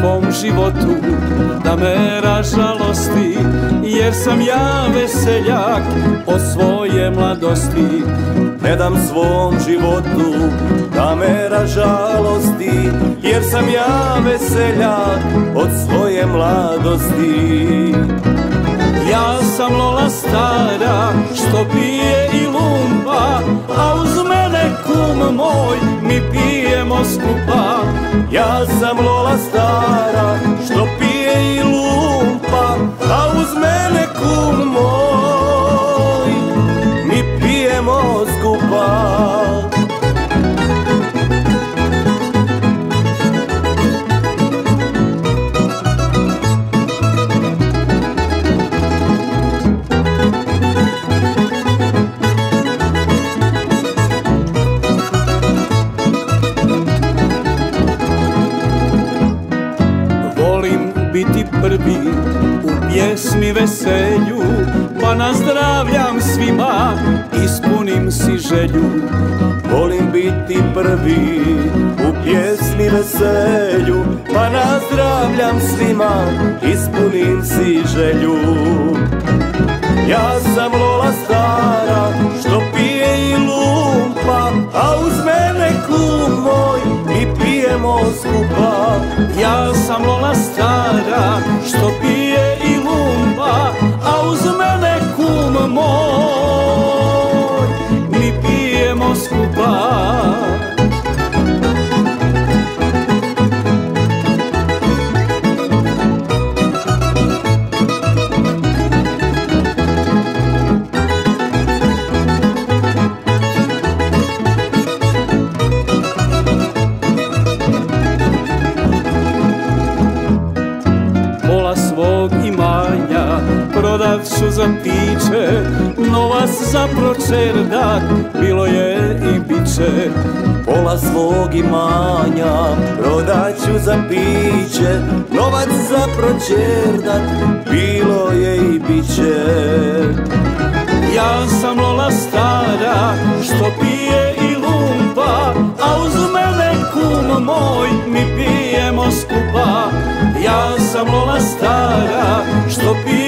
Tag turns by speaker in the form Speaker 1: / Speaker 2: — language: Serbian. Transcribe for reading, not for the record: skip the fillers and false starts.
Speaker 1: svom životu da me ražalosti, jer sam ja veseljak od svoje mladosti.
Speaker 2: Ne dam svom životu da me ražalosti, jer sam ja veseljak od svoje mladosti.
Speaker 1: Ja sam lola stara što pije i lumpa, a uz mene kum moj mi pijemo skupa.
Speaker 2: Ja sam lola stara što pije i lumpa, a uz mene kum moj mi pijemo skupa.
Speaker 1: Biti prvi u pjesmi veselju, pa nazdravljam svima, ispunim si želju.
Speaker 2: Volim biti prvi u pjesmi veselju, pa nazdravljam svima, ispunim si želju. Ja sam lola stara što pije i lumpa, a uz mene kum moj mi pijemo skupa.
Speaker 1: Ja sam lola stara što pije i lumpa, a uz mene kum moj mi pijemo skupa. Svog imanja prodat ću za piće, novac za pročerdat bilo je i biće.
Speaker 2: Pola svog imanja prodat ću za piće, novac za pročerdat bilo je i biće.
Speaker 1: Ja sam lola stara što pije i lumpa, a uz mene kum moj mi pijemo skupa. Ja sam lola stara što pije